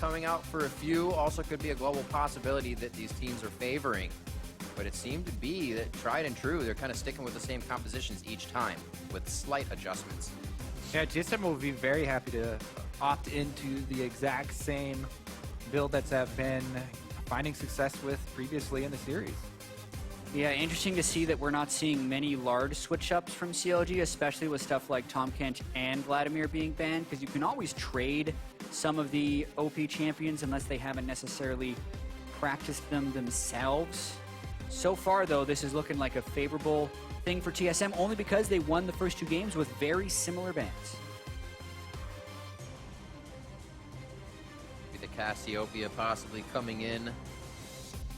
coming out for a few. Also could be a global possibility that these teams are favoring. But it seemed to be that tried and true, they're kind of sticking with the same compositions each time with slight adjustments. Yeah, TSM will be very happy to opt into the exact same build that's been finding success with previously in the series. Yeah, interesting to see that we're not seeing many large switch-ups from CLG, especially with stuff like Tom Kench and Vladimir being banned, because you can always trade some of the OP champions unless they haven't necessarily practiced them themselves. So far, though, this is looking like a favorable thing for TSM, only because they won the first 2 games with very similar bans. The Cassiopeia possibly coming in.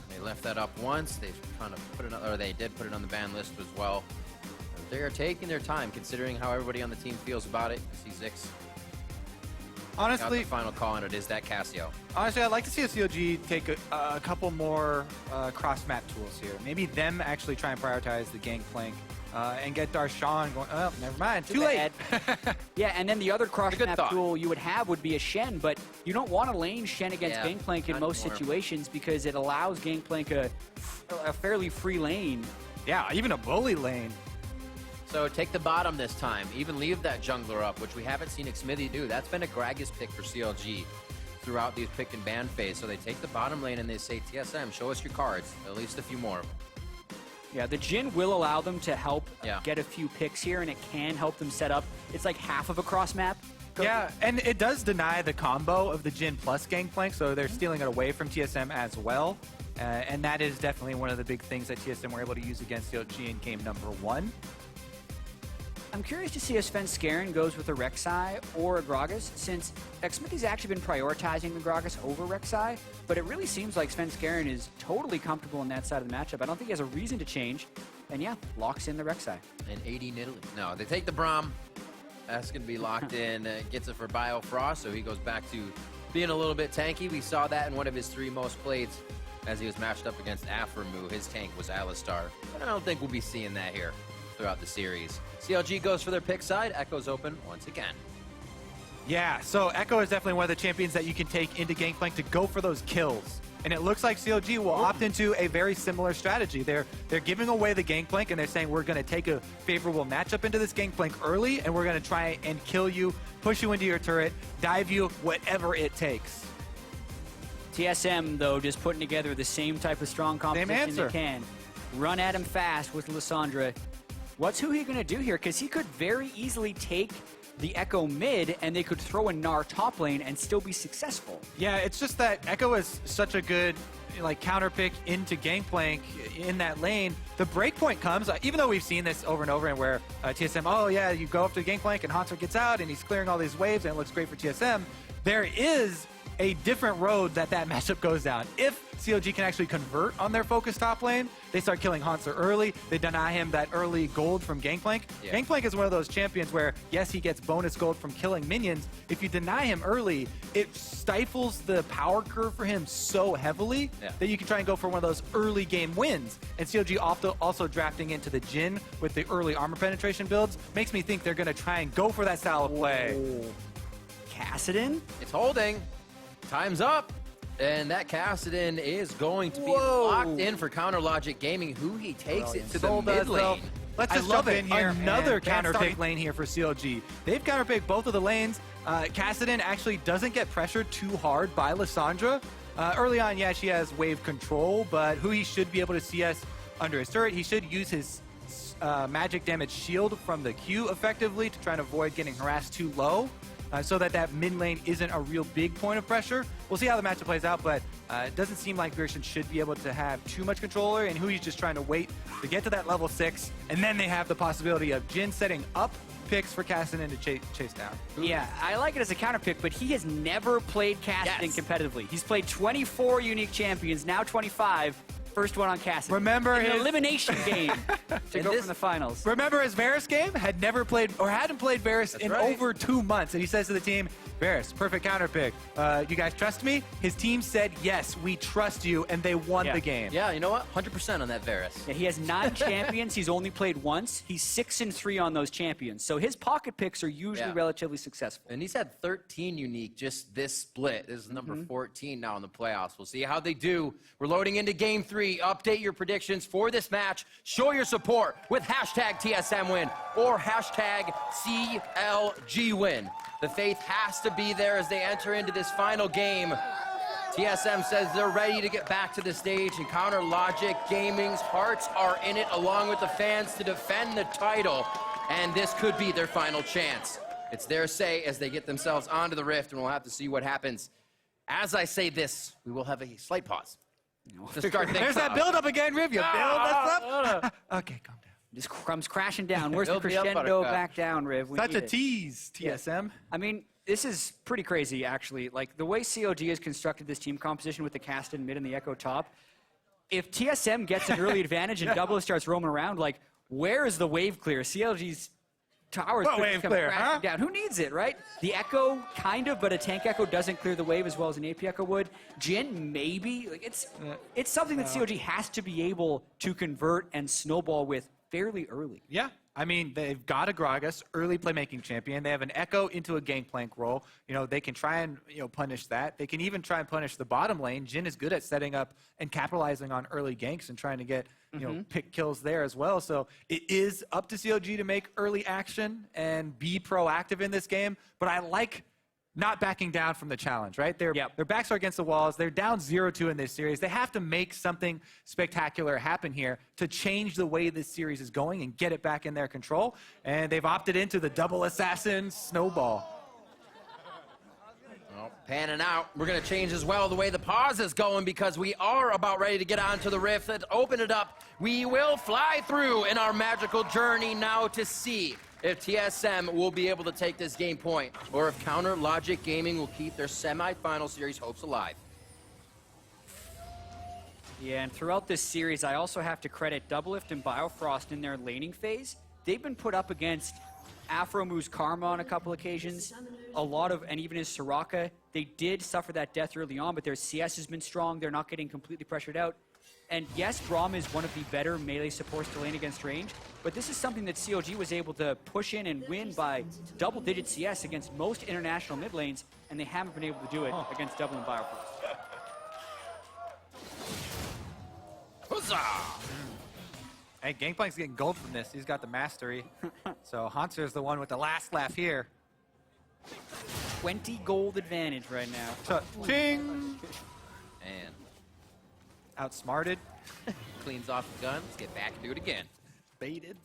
They left that up once. They've kind of put it, or they did put it on the ban list as well. They are taking their time, considering how everybody on the team feels about it. I see Zix. Honestly, got the final call on it is that Cassio. Honestly, I'd like to see a CLG take a couple more cross-map tools here. Maybe them actually try and prioritize the Gangplank and get Darshan going. Oh, never mind. Too late. Yeah, and then the other cross-map tool you would have would be a Shen, but you don't want to lane Shen against Gangplank in most situations because it allows Gangplank a fairly free lane. Yeah, even a bully lane. So take the bottom this time. Even leave that jungler up, which we haven't seen Xmithy do. That's been a Gragas pick for CLG throughout these pick and ban phase. So they take the bottom lane and they say, TSM, show us your cards. At least a few more. Yeah, the Jhin will allow them to help get a few picks here, and it can help them set up. It's like half of a cross map. Yeah, and it does deny the combo of the Jhin plus Gangplank, so they're stealing it away from TSM as well. And that is definitely one of the big things that TSM were able to use against CLG in game number 1. I'm curious to see if Svenskeren goes with a Rek'Sai or a Gragas, since Xmithy's actually been prioritizing the Gragas over Rek'Sai, but it really seems like Svenskeren is totally comfortable in that side of the matchup. I don't think he has a reason to change, and yeah, locks in the Rek'Sai. And 80 Nidalee. No, they take the Braum. That's going to be locked in. Gets it for Biofrost, so he goes back to being a little bit tanky. We saw that in one of his 3 most played as he was matched up against Aframu. His tank was Alistar. But I don't think we'll be seeing that here throughout the series. CLG goes for their pick side. Echo's open once again. Yeah, so Echo is definitely one of the champions that you can take into Gangplank to go for those kills. And it looks like CLG will opt into a very similar strategy. They're giving away the Gangplank, and they're saying we're going to take a favorable matchup into this Gangplank early, and we're going to try and kill you, push you into your turret, dive you, whatever it takes. TSM, though, just putting together the same type of strong composition they can. Run at him fast with Lissandra. What's he going to do here? Because he could very easily take the Echo mid, and they could throw a Gnar top lane and still be successful. Yeah, it's just that Echo is such a good counter pick into Gangplank in that lane. The breakpoint comes, even though we've seen this over and over, and where TSM, oh yeah, you go up to Gangplank and Hanser gets out and he's clearing all these waves and it looks great for TSM. There is a different road that matchup goes down. If CLG can actually convert on their focus top lane, they start killing Hanser early, they deny him that early gold from Gangplank. Yeah. Gangplank is one of those champions where, yes, he gets bonus gold from killing minions. If you deny him early, it stifles the power curve for him so heavily that you can try and go for one of those early game wins. And CLG also drafting into the Jhin with the early armor penetration builds makes me think they're going to try and go for that style of play. Whoa. Kassadin? It's holding. Time's up. And that Kassadin is going to be locked in for Counter Logic Gaming. Who he takes it to the mid lane. Let's just jump in here. Another counter pick lane here for CLG. They've counter picked both of the lanes. Kassadin actually doesn't get pressured too hard by Lissandra. Early on, yeah, she has wave control, but who he should be able to CS under his turret, he should use his magic damage shield from the Q effectively to try and avoid getting harassed too low. So that mid lane isn't a real big point of pressure. We'll see how the matchup plays out, but it doesn't seem like Gershon should be able to have too much control, and Hui's just trying to wait to get to that level 6, and then they have the possibility of Jhin setting up picks for Kassadin to chase down. Yeah, I like it as a counter pick, but he has never played Kassadin competitively. He's played 24 unique champions, now 25. First one on Kassadin. Remember an elimination game to go from the finals. Remember his Varus game? Hadn't played Varus in over 2 months. And he says to the team, Varus, perfect counter pick. You guys trust me? His team said, yes, we trust you, and they won the game. Yeah, you know what? 100% on that Varus. Yeah, he has 9 champions. He's only played once. He's 6-3 on those champions. So his pocket picks are usually relatively successful. And he's had 13 unique just this split. This is number 14 now in the playoffs. We'll see how they do. We're loading into Game 3. Update your predictions for this match. Show your support with hashtag TSM win or hashtag CLG win. The faith has to be there as they enter into this final game. TSM says they're ready to get back to the stage, and Counter Logic Gaming's hearts are in it along with the fans to defend the title, and this could be their final chance. It's their say as they get themselves onto the Rift, and we'll have to see what happens. As I say this, we will have a slight pause to start things There's that off. build-up again, Riv. You build us up. Okay, calm down. Just comes crashing down. Where's the Build me up, crescendo Buttercup. back down, Riv? We Such need a it. tease, TSM. I mean, this is pretty crazy, actually. Like, the way CLG has constructed this team composition with the cast in mid and the Echo top, if TSM gets an early advantage and Double starts roaming around, like, where is the wave clear? CLG's towers What could wave come clear, crashing huh? down. Who needs it, right? The Echo, kind of, but a tank Echo doesn't clear the wave as well as an AP Echo would. Jhin, maybe. Like, it's something that CLG has to be able to convert and snowball with fairly early. Yeah. I mean, they've got a Gragas, early playmaking champion. They have an Echo into a Gangplank role. You know, they can try and, punish that. They can even try and punish the bottom lane. Jhin is good at setting up and capitalizing on early ganks and trying to get, pick kills there as well. So it is up to CLG to make early action and be proactive in this game. But I like not backing down from the challenge, right? Their backs are against the walls. They're down 0-2 in this series. They have to make something spectacular happen here to change the way this series is going and get it back in their control. And they've opted into the double assassin snowball. Well, panning out. We're going to change as well the way the pause is going because we are about ready to get onto the Rift. Let's open it up. We will fly through in our magical journey now to see if TSM will be able to take this game point or if Counter Logic Gaming will keep their semifinal series hopes alive. Yeah, and throughout this series, I also have to credit Doublelift and Biofrost in their laning phase. They've been put up against Afromu's Karma on a couple occasions, and even his Soraka. They did suffer that death early on, but their CS has been strong. They're not getting completely pressured out. And yes, Braum is one of the better melee supports to lane against range, but this is something that CLG was able to push in and win by double-digit CS against most international mid lanes, and they haven't been able to do it against Double and Biofrost. Huzzah! Hey, Gangplank's getting gold from this. He's got the mastery. So Hansar's the one with the last laugh here. 20 gold advantage right now. Cha-ching! And Outsmarted. cleans off the gun. Let's get back and do it again. Baited.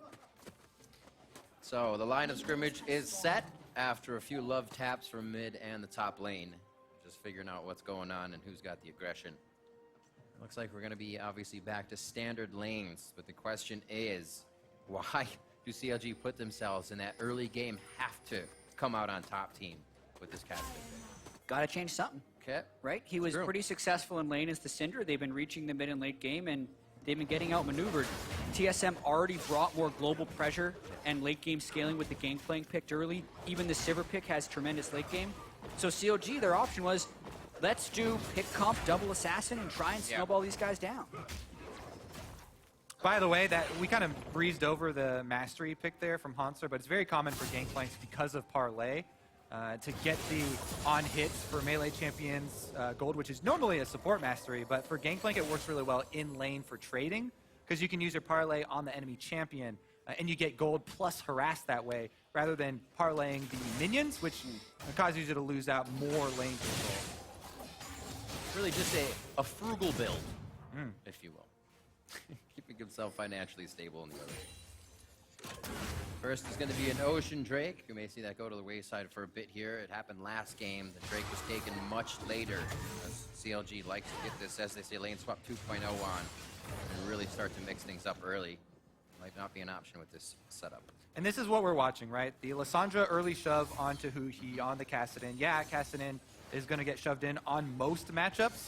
So the line of scrimmage is set after a few love taps from mid and the top lane. Just figuring out what's going on and who's got the aggression. Looks like we're going to be obviously back to standard lanes, but the question is, why do CLG put themselves in that early game have to come out on top team with this cast? Gotta change something. Okay. Right? He was pretty successful in lane as the Syndra. They've been reaching the mid and late game, and they've been getting outmaneuvered. TSM already brought more global pressure and late game scaling with the Gangplank picked early. Even the Sivir pick has tremendous late game. So CLG, their option was, let's do pick comp, double assassin, and try and snowball these guys down. By the way, that we kind of breezed over the mastery pick there from Hansar, but it's very common for Gangplanks because of Parlay to get the on hits for melee champions gold, which is normally a support mastery, but for Gangplank it works really well in lane for trading because you can use your Parlay on the enemy champion and you get gold plus harass that way rather than parlaying the minions, which causes you to lose out more lane control. Really just a frugal build, if you will. Keeping himself financially stable in the other. First is going to be an Ocean Drake. You may see that go to the wayside for a bit here. It happened last game. The Drake was taken much later. As CLG likes to get this, as they say, lane swap 2.0 on and really start to mix things up early. Might not be an option with this setup. And this is what we're watching, right? The Lissandra early shove onto Huhi on the Kassadin. Yeah, Kassadin is going to get shoved in on most matchups,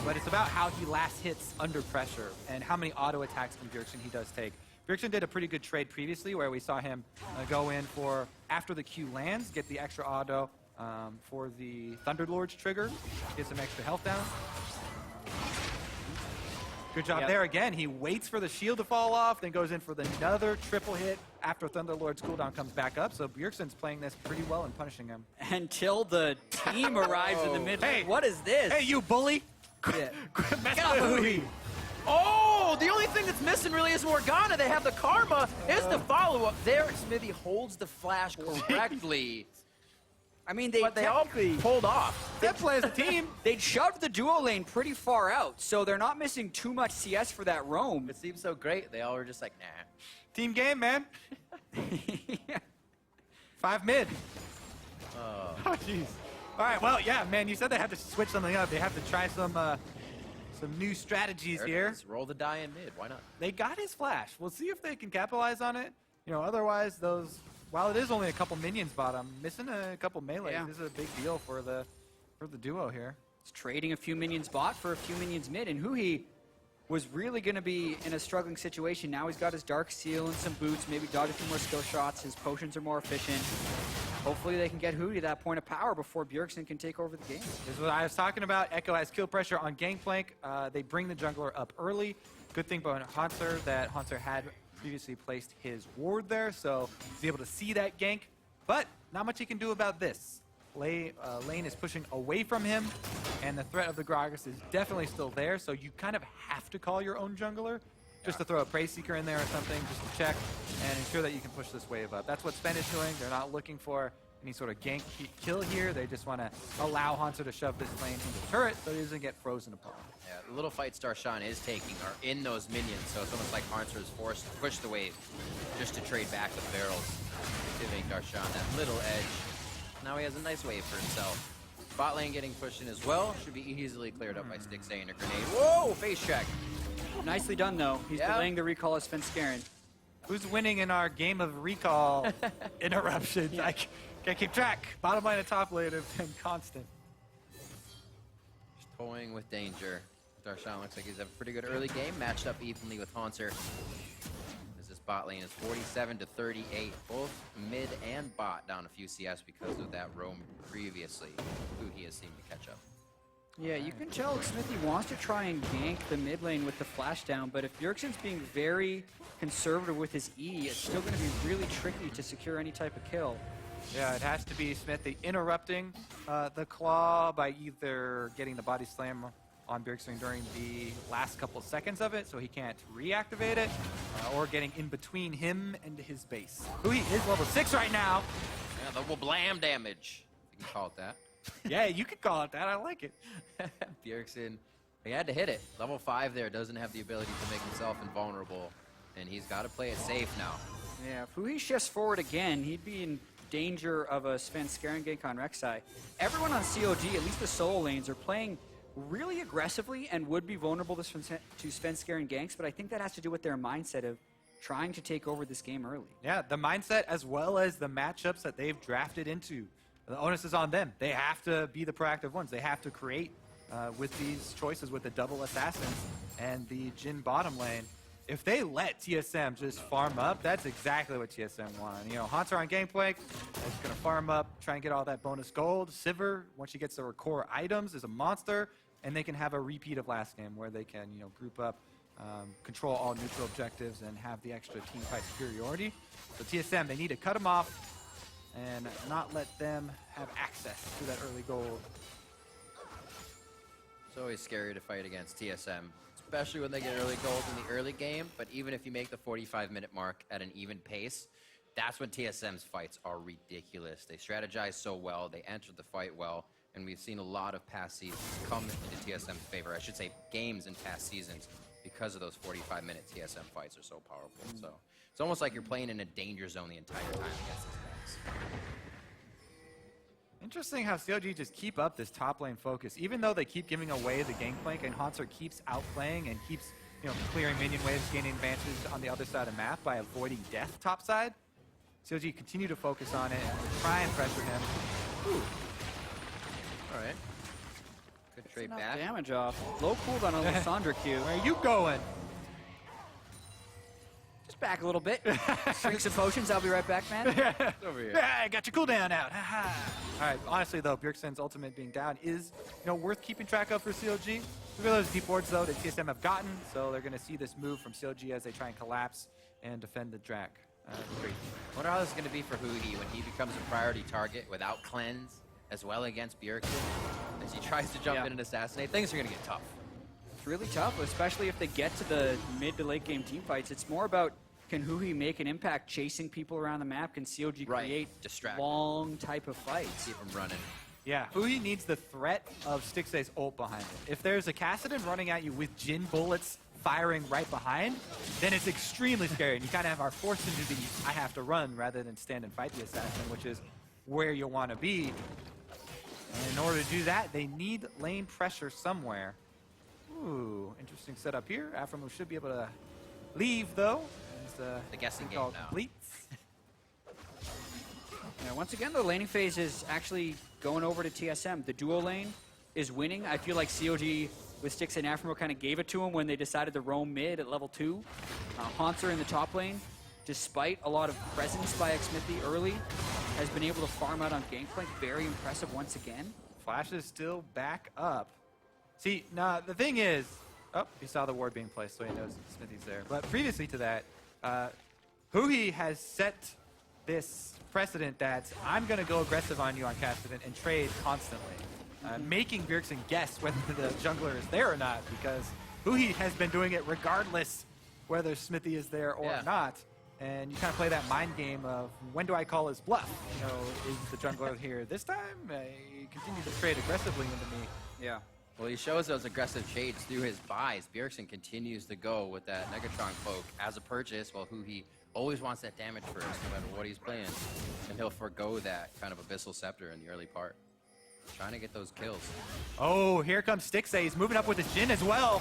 but it's about how he last hits under pressure and how many auto attacks from Bjergsen he does take. Bjergsen did a pretty good trade previously where we saw him go in for, after the Q lands, get the extra auto, for the Thunderlord's trigger. Get some extra health down. Good job there again. He waits for the shield to fall off, then goes in for another triple hit after Thunderlord's cooldown comes back up. So Bjergsen's playing this pretty well and punishing him. Until the team arrives in the mid lane. Hey, what is this? Hey, you bully! Yeah. Get off Hootie! Oh, the only thing that's missing really is Morgana. They have the karma. Is the follow-up there? Smithy holds the flash correctly. I mean, they all pulled off. That plays the team. They'd shoved the duo lane pretty far out, so they're not missing too much CS for that roam. It seems so great. They all were just like, nah. Team game, man. Yeah. 5 mid. Oh, jeez. All right, well, yeah, man, you said they have to switch something up. They have to try some new strategies here. Just roll the die in mid. Why not? They got his flash. We'll see if they can capitalize on it. You know, otherwise, while it is only a couple minions bottom, missing a couple melees is a big deal for the duo here. It's trading a few minions bot for a few minions mid, and Huhi was really going to be in a struggling situation. Now he's got his Dark Seal and some boots, maybe dodge a few more skill shots. His potions are more efficient. Hopefully they can get Huhi to that point of power before Bjergsen can take over the game. This is what I was talking about. Echo has kill pressure on Gangplank. They bring the jungler up early. Good thing about Haunter that Haunter had previously placed his ward there, so he's able to see that gank. But not much he can do about this. Lane is pushing away from him, and the threat of the Gragas is definitely still there, so you kind of have to call your own jungler just to throw a Prey Seeker in there or something, just to check and ensure that you can push this wave up. That's what Sven is doing. They're not looking for any sort of gank kill here. They just want to allow Haunter to shove this lane into the turret so he doesn't get frozen apart. Yeah, the little fights Darshan is taking are in those minions, so it's almost like Haunter is forced to push the wave just to trade back with barrels, giving Darshan that little edge. Now he has a nice wave for himself. Bot lane getting pushed in as well. Should be easily cleared up by Stixay and a grenade. Whoa, face check. Nicely done, though. He's delaying the recall of Svenskeren. Who's winning in our game of recall interruptions? Yeah. I can't keep track. Bottom lane and top lane have been constant. Just toying with danger. Darshan looks like he's having a pretty good early game, matched up evenly with Haunter. As this bot lane is 47-38. Both mid and bot down a few CS because of that roam previously. Who he has seemed to catch up. Yeah, you can tell Smithy wants to try and gank the mid lane with the flash down, but if Bjergsen's being very conservative with his E, it's still going to be really tricky to secure any type of kill. Yeah, it has to be Smithy interrupting the claw by either getting the body slam on Bjergsen during the last couple seconds of it so he can't reactivate it, or getting in between him and his base. Hui is level 6 right now. Yeah, the blam damage. You can call it that. Yeah, you could call it that. I like it. Bjergsen, he had to hit it. Level 5 there doesn't have the ability to make himself invulnerable, and he's got to play it safe now. Yeah, if Huhi shifts forward again, he'd be in danger of a Svenskeren gank on Rek'Sai. Everyone on CLG, at least the solo lanes, are playing really aggressively and would be vulnerable to Svenskeren ganks, but I think that has to do with their mindset of trying to take over this game early. Yeah, the mindset as well as the matchups that they've drafted into. The onus is on them. They have to be the proactive ones. They have to create with these choices with the double assassins and the Jhin bottom lane. If they let TSM just farm up, that's exactly what TSM want. You know, Haunter on Gangplank is going to farm up, try and get all that bonus gold. Sivir, once she gets their core items, is a monster, and they can have a repeat of last game where they can, you know, group up, control all neutral objectives, and have the extra team fight superiority. So TSM, they need to cut them off and not let them have access to that early gold. It's always scary to fight against TSM, especially when they get early gold in the early game. But even if you make the 45-minute mark at an even pace, that's when TSM's fights are ridiculous. They strategize so well, they enter the fight well, and we've seen a lot of past seasons come into TSM's favor. I should say games in past seasons because of those 45-minute TSM fights are so powerful. So it's almost like you're playing in a danger zone the entire time against these guys. Interesting how CLG just keep up this top lane focus. Even though they keep giving away the Gangplank and Haunter keeps outplaying and keeps, you know, clearing minion waves, gaining advantage on the other side of the map by avoiding death topside. CLG continue to focus on it and try and pressure him. Ooh. All right. Good trade Enough back. damage off. Low cooldown on Lissandra Q. Where are you going? Just back a little bit. Drink some potions. I'll be right back, man. Over here. Yeah, I got your cooldown out. All right, honestly, though, Bjergsen's ultimate being down is worth keeping track of for CLG. Look at those deep wards, though, that TSM have gotten, so they're going to see this move from CLG as they try and collapse and defend the Drac. Great. I wonder how this is going to be for Hootie when he becomes a priority target without cleanse, as well against Bjergsen. As he tries to jump in and assassinate, things are going to get tough. It's really tough, especially if they get to the mid to late game team fights. It's more about, can Huhi make an impact chasing people around the map? Can CLG create long type of fights? Keep him running. Yeah, Huhi needs the threat of Stixxay's ult behind him. If there's a Kassadin running at you with Jhin bullets firing right behind, then it's extremely scary. And you kind of are forced into the I have to run rather than stand and fight the assassin, which is where you want to be. And in order to do that, they need lane pressure somewhere. Ooh, interesting setup here. Aframu should be able to leave, though. The guessing game now. Completes. Yeah, once again, the laning phase is actually going over to TSM. The duo lane is winning. I feel like CLG with Stixxay and Aframu kind of gave it to him when they decided to roam mid at level 2. Haunter in the top lane, despite a lot of presence by Xmithy early, has been able to farm out on Gangplank. Very impressive once again. Flash is still back up. See, now the thing is, he saw the ward being placed, so he knows Smithy's there. But previously to that, Huhi has set this precedent that I'm going to go aggressive on you on Kassadin and trade constantly, making Bjergsen guess whether the jungler is there or not, because Huhi has been doing it regardless whether Smithy is there or not. And you kind of play that mind game of, when do I call his bluff? Is the jungler here this time? He continues to trade aggressively into me. Yeah. Well, he shows those aggressive shades through his buys. Bjergsen continues to go with that Negatron poke as a purchase, while Huhi always wants that damage first, no matter what he's playing. And he'll forgo that kind of Abyssal Scepter in the early part. Trying to get those kills. Oh, here comes Stixxay. He's moving up with his Jhin as well.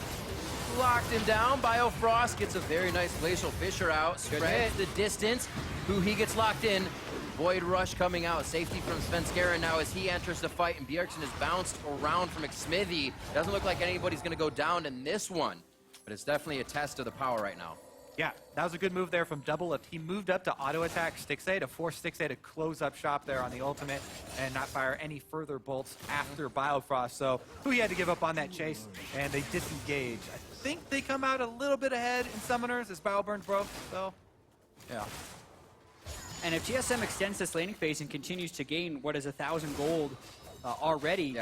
Locked him down. Biofrost gets a very nice Glacial Fissure out. Spreads the distance. Huhi gets locked in. Void Rush coming out. Safety from Svenskeren now as he enters the fight, and Bjergsen is bounced around from Xmithy. Doesn't look like anybody's going to go down in this one, but it's definitely a test of the power right now. Yeah, that was a good move there from Doublelift. He moved up to auto-attack Stixxay to force Stixxay to close up shop there on the ultimate and not fire any further bolts after Biofrost. So Huhi had to give up on that chase, and they disengage. I think they come out a little bit ahead in Summoners as Bioburn broke, so yeah. And if TSM extends this laning phase and continues to gain what is 1,000 gold already,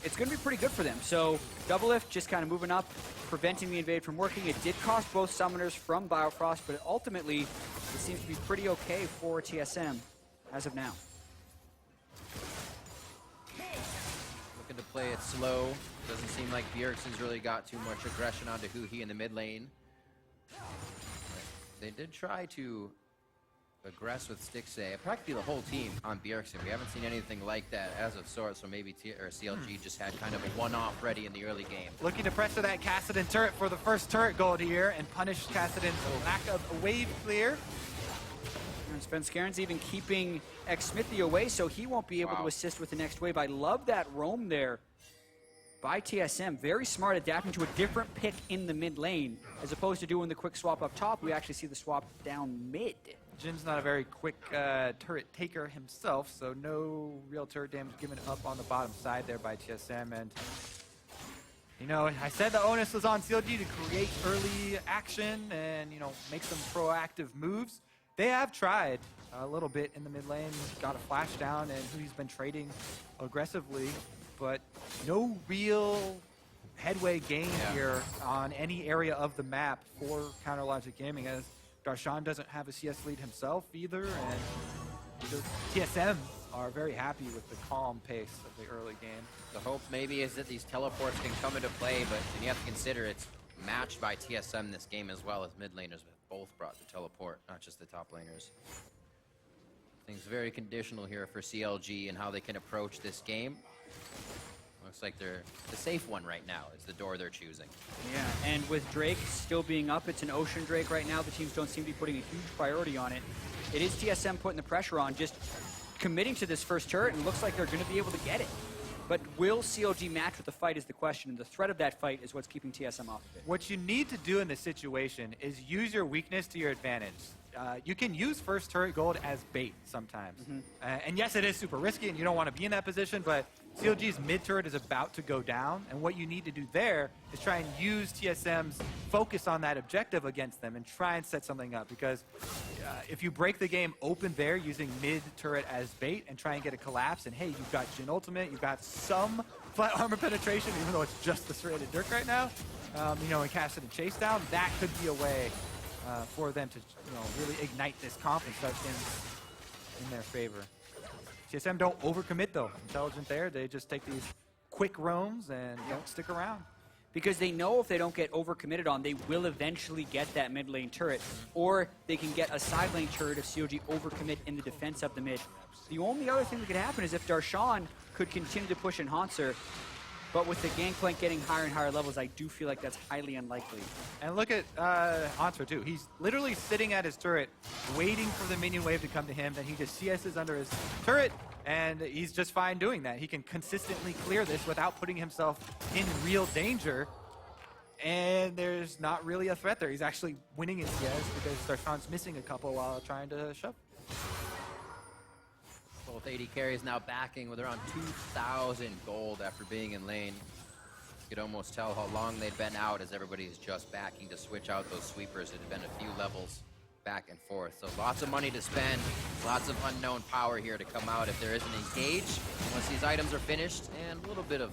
it's going to be pretty good for them. So Doublelift just kind of moving up, preventing the invade from working. It did cost both Summoners from Biofrost, but ultimately it seems to be pretty okay for TSM as of now. Looking to play it slow. Doesn't seem like Bjergsen's really got too much aggression onto Huhi in the mid lane. They did try to aggress with Stixxay, practically the whole team on Bjergsen. We haven't seen anything like that as of sorts, so maybe CLG just had kind of a one-off ready in the early game. Looking to pressure that Kassadin turret for the first turret gold here and punish Kassadin's lack of a wave clear. And Svenskeren's even keeping Xmithy away, so he won't be able to assist with the next wave. I love that roam there by TSM. Very smart, adapting to a different pick in the mid lane. As opposed to doing the quick swap up top, we actually see the swap down mid. Jin's not a very quick turret taker himself, so no real turret damage given up on the bottom side there by TSM. And, I said the onus was on CLG to create early action and, make some proactive moves. They have tried a little bit in the mid lane, got a flash down, and he's been trading aggressively, but no real headway gained here on any area of the map for Counter Logic Gaming, as Darshan doesn't have a CS lead himself either, and TSM are very happy with the calm pace of the early game. The hope maybe is that these teleports can come into play, but then you have to consider it's matched by TSM this game as well, as mid laners both brought the teleport, not just the top laners. Things very conditional here for CLG and how they can approach this game. Looks like they're the safe one right now is the door they're choosing. Yeah, and with Drake still being up, it's an Ocean Drake right now. The teams don't seem to be putting a huge priority on it. It is TSM putting the pressure on, just committing to this first turret, and looks like they're going to be able to get it. But will CLG match with the fight is the question, and the threat of that fight is what's keeping TSM off of it. What you need to do in this situation is use your weakness to your advantage. You can use first turret gold as bait sometimes. And yes, it is super risky, and you don't want to be in that position, but CLG's mid turret is about to go down, and what you need to do there is try and use TSM's focus on that objective against them and try and set something up, because if you break the game open there using mid turret as bait and try and get a collapse, and hey, you've got Jhin ultimate, you've got some flat armor penetration, even though it's just the serrated Dirk right now, you know, and cast it and chase down, that could be a way for them to, you know, really ignite this confidence that's in their favor. TSM don't overcommit though. Intelligent there. They just take these quick roams and don't stick around. Because they know if they don't get overcommitted on, they will eventually get that mid lane turret, or they can get a side lane turret if CLG overcommit in the defense of the mid. The only other thing that could happen is if Darshan could continue to push in Hauntzer, but with the Gangplank getting higher and higher levels, I do feel like that's highly unlikely. And look at Hauntzer too. He's literally sitting at his turret, waiting for the minion wave to come to him, then he just CS's under his turret, and he's just fine doing that. He can consistently clear this without putting himself in real danger, and there's not really a threat there. He's actually winning in CS because Darshan's missing a couple while trying to shove. Both AD carries now backing with around 2,000 gold after being in lane. You could almost tell how long they'd been out as everybody's just backing to switch out those sweepers. It had been a few levels back and forth. So lots of money to spend, lots of unknown power here to come out if there is an engage once these items are finished, and a little bit of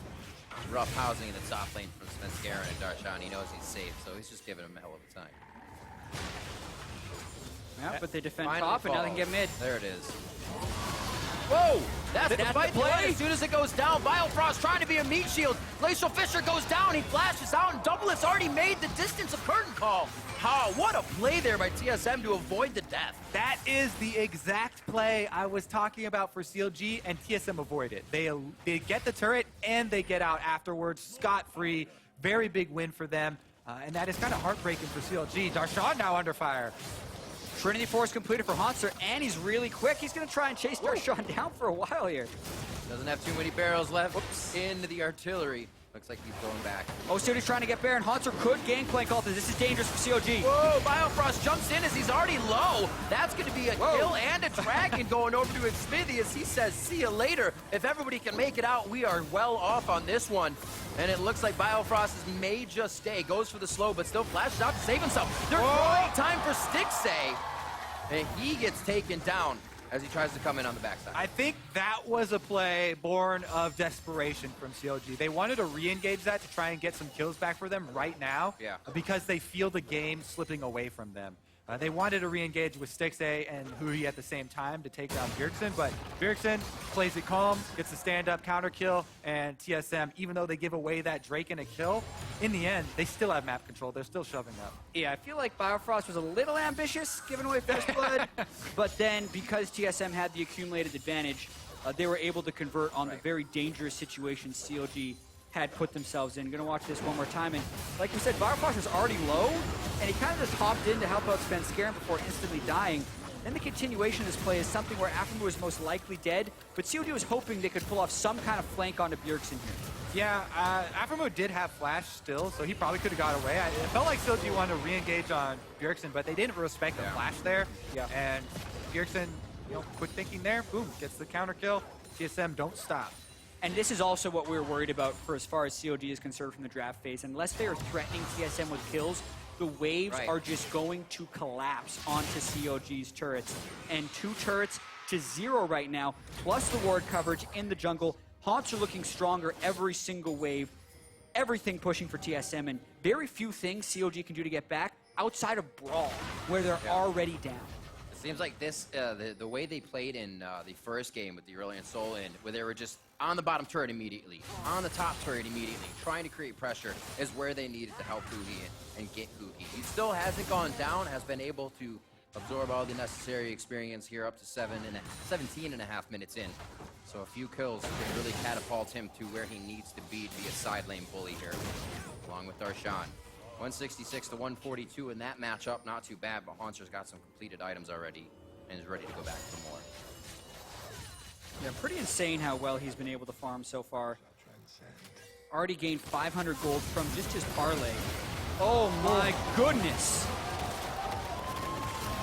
rough housing in the top lane from Svenskeren and Darshan. He knows he's safe, so he's just giving him a hell of a time. Yeah, but they defend Finally top, and now they can get mid. There it is. Whoa! That's the fight the play. As soon as it goes down, Biofrost trying to be a meat shield. Glacial Fisher goes down, he flashes out, and Doublelift's already made the distance of curtain call. What a play there by TSM to avoid the death. That is the exact play I was talking about for CLG, and TSM avoid it. They get the turret, and they get out afterwards, scot-free. Very big win for them, and that is kind of heartbreaking for CLG. Darshan now under fire. Trinity Force completed for Hauntzer, and he's really quick. He's going to try and chase Darshan down for a while here. Doesn't have too many barrels left. Into the artillery. Looks like he's going back. Oh, CLG's trying to get Baron. Hauntzer could Gangplank ult. This is dangerous for CLG. Whoa, Biofrost jumps in as he's already low. That's going to be a kill and a dragon going over to his Smithy as he says, see you later. If everybody can make it out, we are well off on this one. And it looks like Biofrost may just stay. Goes for the slow, but still flashes out to save himself. There's great time for Stixxay. And he gets taken down as he tries to come in on the backside. I think that was a play born of desperation from CLG. They wanted to re-engage that to try and get some kills back for them right now, because they feel the game slipping away from them. They wanted to re-engage with Stixxay and Hui at the same time to take down Bjergsen, but Bjergsen plays it calm, gets the stand-up counter kill, and TSM, even though they give away that Drake and a kill, in the end, they still have map control. They're still shoving up. Yeah, I feel like Biofrost was a little ambitious, giving away First Blood, but then because TSM had the accumulated advantage, they were able to convert on the very dangerous situation CLG had put themselves in. Gonna watch this one more time, and like we said, Biofrost was already low, and he kind of just hopped in to help out Svenskeren before instantly dying. Then the continuation of this play is something where Aphromoo was most likely dead, but CLG was hoping they could pull off some kind of flank onto Bjergsen here. Yeah, Aphromoo did have flash still, so he probably could have got away. It felt like CLG wanted to re-engage on Bjergsen, but they didn't respect the flash there. And Bjergsen, you know, quick thinking there, boom, gets the counter kill. TSM don't stop. And this is also what we were worried about for as far as CLG is concerned from the draft phase. Unless they are threatening TSM with kills, the waves are just going to collapse onto CLG's turrets. And 2 turrets to 0 right now, plus the ward coverage in the jungle. Haunts are looking stronger every single wave. Everything pushing for TSM, and very few things CLG can do to get back outside of Brawl, where they're already down. It seems like this, the way they played in the first game with the Aurelion Sol in, where they were just on the bottom turret immediately, on the top turret immediately, trying to create pressure, is where they needed to help Hui and get Hui. He still hasn't gone down, has been able to absorb all the necessary experience here up to 17 and a half minutes in. So a few kills can really catapult him to where he needs to be a side lane bully here, along with Darshan. 166 to 142 in that matchup, not too bad, but Hauntzer's got some completed items already and is ready to go back for more. Yeah, pretty insane how well he's been able to farm so far. Already gained 500 gold from just his parlay. Oh my goodness!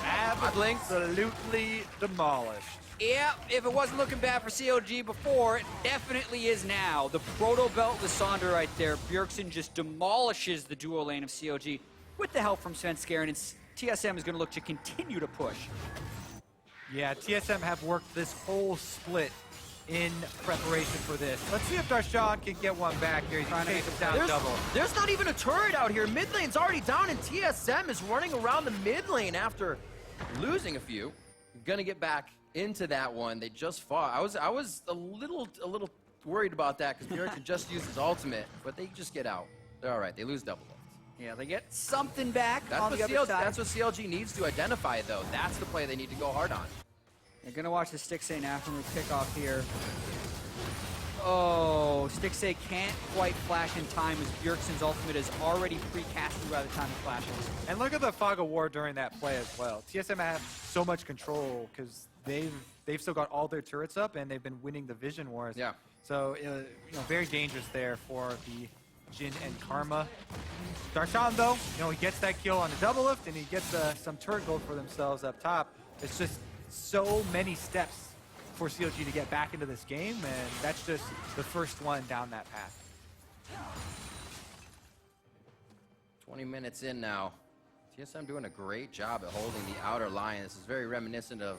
Absolutely demolished. Yeah, if it wasn't looking bad for CLG before, it definitely is now. The Proto Belt Lysandra right there. Bjergsen just demolishes the duo lane of CLG with the help from Svenskeren, and TSM is going to look to continue to push. Yeah, TSM have worked this whole split in preparation for this. Let's see if Darshan can get one back here. He's trying to make him down double. There's not even a turret out here. Mid lane's already down, and TSM is running around the mid lane after losing a few. Gonna get back into that one. They just fought. I was a little worried about that because Bjergsen just used his ultimate, but they just get out. They're all right. They lose double lift. Yeah, they get something back That's on what the other side. That's what CLG needs to identify, though. That's the play they need to go hard on. They're going to watch the Stixxay Naframove kick off here. Oh, Stixxay can't quite flash in time as Bjergsen's ultimate is already pre-casted by the time it flashes. And look at the fog of war during that play as well. TSM have so much control because they've still got all their turrets up and they've been winning the vision wars. Yeah. So very dangerous there for the Jhin and Karma. Darshan though, he gets that kill on the double lift and he gets some turret gold for themselves up top. It's just so many steps for CLG to get back into this game, and that's just the first one down that path. 20 minutes in now. TSM doing a great job at holding the outer line. This is very reminiscent of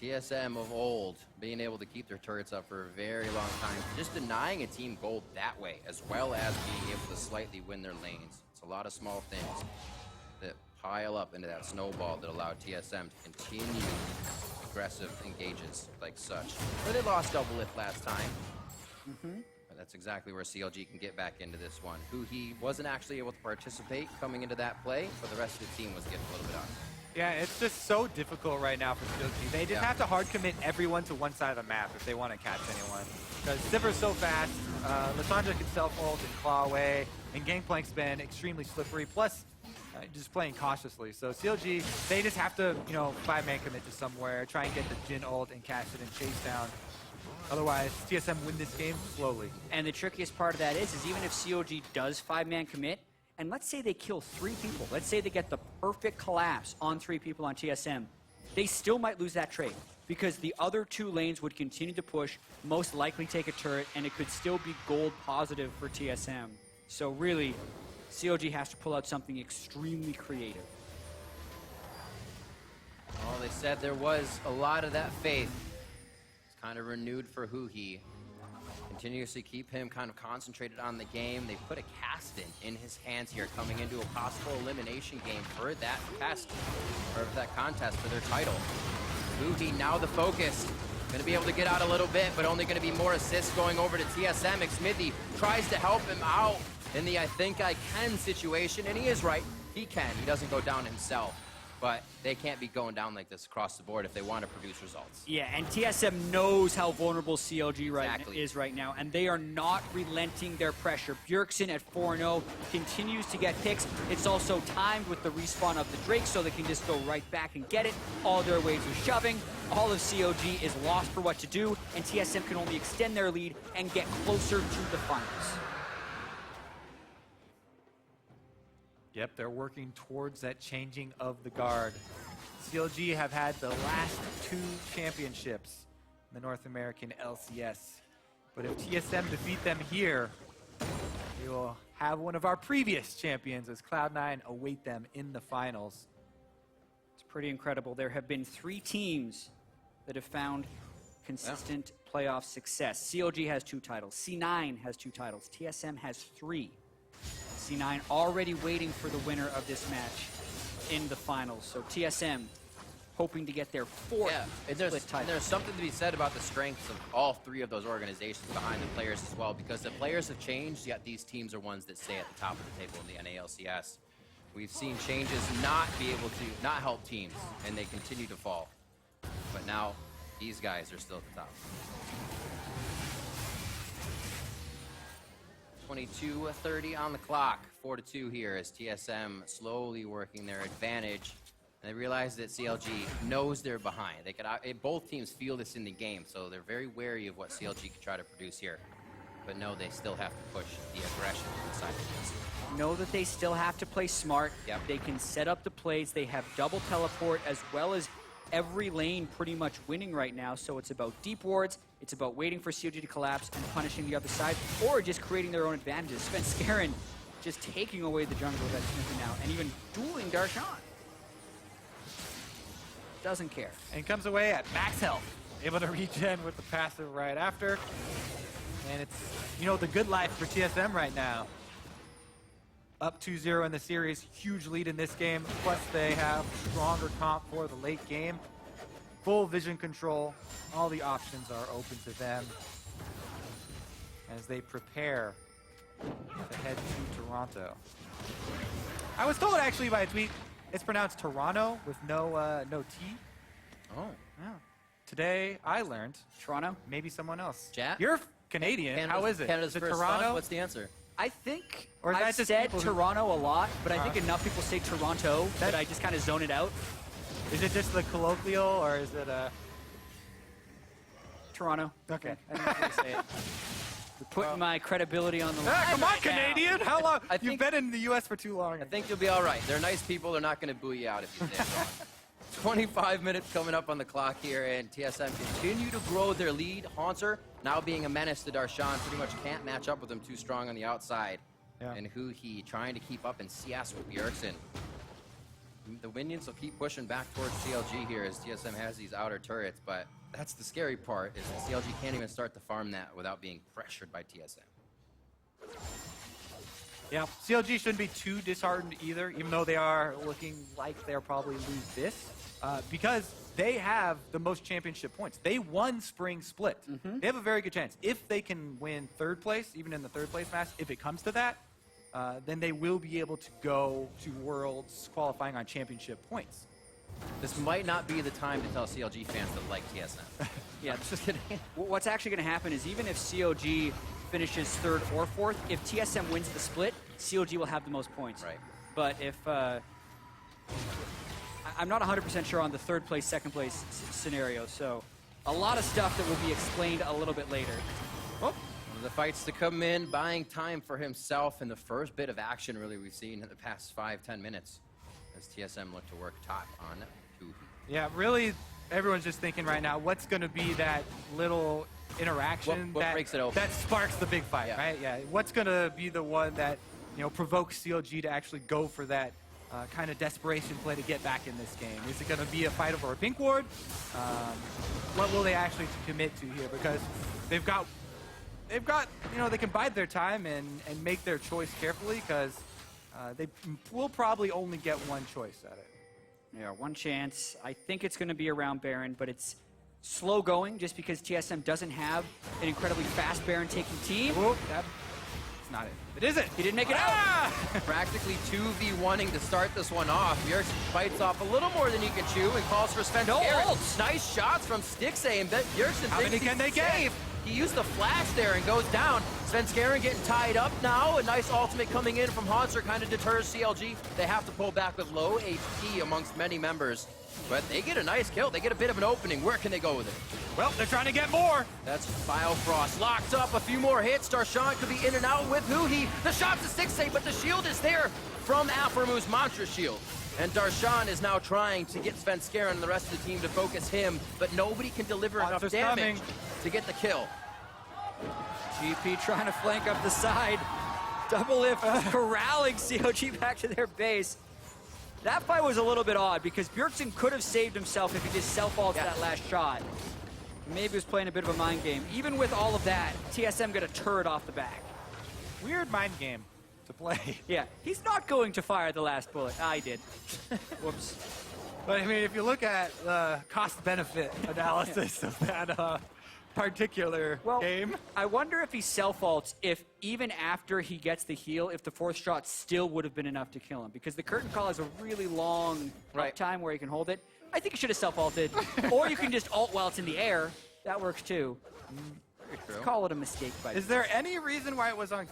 TSM of old, being able to keep their turrets up for a very long time. Just denying a team gold that way, as well as being able to slightly win their lanes. It's a lot of small things that pile up into that snowball that allowed TSM to continue aggressive engages like such. Where they lost double lift last time. But that's exactly where CLG can get back into this one. He wasn't actually able to participate coming into that play, but the rest of the team was getting a little bit on. Yeah, it's just so difficult right now for CLG. They just have to hard commit everyone to one side of the map if they want to catch anyone. Because Sivir's so fast, Lysandra can self-ult and claw away, and Gangplank's been extremely slippery, plus just playing cautiously. So CLG, they just have to, 5-man commit to somewhere, try and get the Jhin ult and catch it and chase down. Otherwise, TSM win this game slowly. And the trickiest part of that is even if CLG does 5-man commit, and let's say they kill 3 people, let's say they get the perfect collapse on 3 people on TSM, they still might lose that trade because the other 2 lanes would continue to push, most likely take a turret, and it could still be gold positive for TSM. So really, CLG has to pull out something extremely creative. Well, they said there was a lot of that faith. It's kind of renewed for Huhi. Continuously keep him kind of concentrated on the game. They put a Caston in his hands here coming into a possible elimination game for that test, or for that contest for their title. Huhi now the focus. Going to be able to get out a little bit, but only going to be more assists going over to TSM. Xmithy tries to help him out in the I think I can situation, and he is right. He can. He doesn't go down himself. But they can't be going down like this across the board if they want to produce results. Yeah, and TSM knows how vulnerable CLG is right now, and they are not relenting their pressure. Bjergsen at 4-0 continues to get picks. It's also timed with the respawn of the Drake, so they can just go right back and get it. All their ways of shoving. All of CLG is lost for what to do, and TSM can only extend their lead and get closer to the finals. Yep, they're working towards that changing of the guard. CLG have had the last 2 championships in the North American LCS. But if TSM defeat them here, we will have one of our previous champions as Cloud9 await them in the finals. It's pretty incredible. There have been 3 teams that have found consistent playoff success. CLG has 2 titles. C9 has 2 titles. TSM has 3. C9 already waiting for the winner of this match in the finals. So TSM hoping to get their 4th split title. And there's something to be said about the strengths of all 3 of those organizations behind the players as well, because the players have changed, yet these teams are ones that stay at the top of the table in the NALCS. We've seen changes not help teams, and they continue to fall. But now, these guys are still at the top. 22:30 on the clock, 4-2 here as TSM slowly working their advantage And they realize that CLG knows they're behind. They could, both teams feel this in the game, so they're very wary of what CLG could try to produce here. But no, they still have to push the aggression inside the team. Know that they still have to play smart. Yep. They can set up the plays. They have double teleport as well as every lane pretty much winning right now. So it's about deep wards. It's about waiting for CLG to collapse and punishing the other side, or just creating their own advantages. Svenskeren just taking away the jungle that's Smithy now, and even dueling Darshan. Doesn't care. And comes away at max health. Able to regen with the passive right after. And it's, you know, the good life for TSM right now. Up 2-0 in the series, huge lead in this game. Plus they have stronger comp for the late game. Full vision control. All the options are open to them as they prepare to head to Toronto. I was told actually by a tweet, it's pronounced Toronto with no T. Oh. Yeah. Today I learned. Toronto? Maybe someone else. Jack? You're Canadian. How is it? Canada's is it first Toronto? thought? What's the answer? I think Or is that I've just said people who- Toronto a lot, but I think enough people say Toronto that I just kind of zone it out. Is it just the colloquial or is it Toronto. Okay. I don't know how to say it. You're putting my credibility on the line. Ah, come on, right now. Canadian! How long? I You've think- been in the U.S. for too long. I think you'll be all right. They're nice people. They're not going to boo you out if you say it wrong. 25 minutes coming up on the clock here, and TSM continue to grow their lead. Haunter, now being a menace to Darshan, pretty much can't match up with him too strong on the outside. Yeah. And Huhi trying to keep up in CS with Bjergsen. The Minions will keep pushing back towards CLG here as TSM has these outer turrets, but that's the scary part, is that CLG can't even start to farm that without being pressured by TSM. Yeah, CLG shouldn't be too disheartened either, even though they are looking like they'll probably lose this, because they have the most championship points. They won Spring Split. They have a very good chance. If they can win third place, even in the third place match, if it comes to that, then they will be able to go to Worlds qualifying on championship points. This might not be the time to tell CLG fans that like TSM. Yeah, just kidding. What's actually going to happen is even if CLG finishes third or fourth, if TSM wins the split, CLG will have the most points. Right. But if I'm not 100% sure on the third place, second place scenario, so a lot of stuff that will be explained a little bit later. One of the fights to come in, buying time for himself in the first bit of action really we've seen in the past 5-10 minutes as TSM look to work top on Huhi. Yeah, really, everyone's just thinking right now, what's going to be that little interaction What that, breaks it open? that sparks the big fight, Yeah. right? Yeah, what's going to be the one that, you know, provokes CLG to actually go for that kind of desperation play to get back in this game? Is it going to be a fight over a pink ward? What will they actually commit to here? Because they've got, you know, they can bide their time and make their choice carefully, because they will probably only get one choice at it. Yeah, one chance. I think it's going to be around Baron, but it's slow going just because TSM doesn't have an incredibly fast Baron taking team. Whoop, that's not it. It isn't. He didn't make it Ah! Practically 2v1ing to start this one off. Bjergsen bites off a little more than he can chew and calls for Svenskeren. No ults. Nice shots from Stixay, and Bjergsen How many can they get? safe. He used the flash there and goes down. Svenskeren getting tied up now. A nice ultimate coming in from Haunter kind of deters CLG. They have to pull back with low HP amongst many members. But they get a nice kill. They get a bit of an opening. Where can they go with it? Well, they're trying to get more. That's Biofrost locked up. A few more hits. Darshan could be in and out with Huhi. The shot's a 6-8, but the shield is there from Aphromu's Mantra Shield. And Darshan is now trying to get Svenskeren and the rest of the team to focus him, but nobody can deliver enough Monster's damage coming. to get the kill. GP trying to flank up the side. Double lift corralling CLG back to their base. That fight was a little bit odd because Bjergsen could have saved himself if he just self-ults that last shot. Maybe he was playing a bit of a mind game. Even with all of that, TSM got a turret off the back. Weird mind game to play. Yeah, he's not going to fire the last bullet. I did. Whoops. But I mean, if you look at the cost-benefit analysis of that particular game. I wonder if he self-ults, if even after he gets the heal, if the fourth shot still would have been enough to kill him. Because the curtain call has a really long time where he can hold it. I think he should have self-ulted. Or you can just ult while it's in the air. That works too. Let's call it a mistake by Is there any reason why it was on?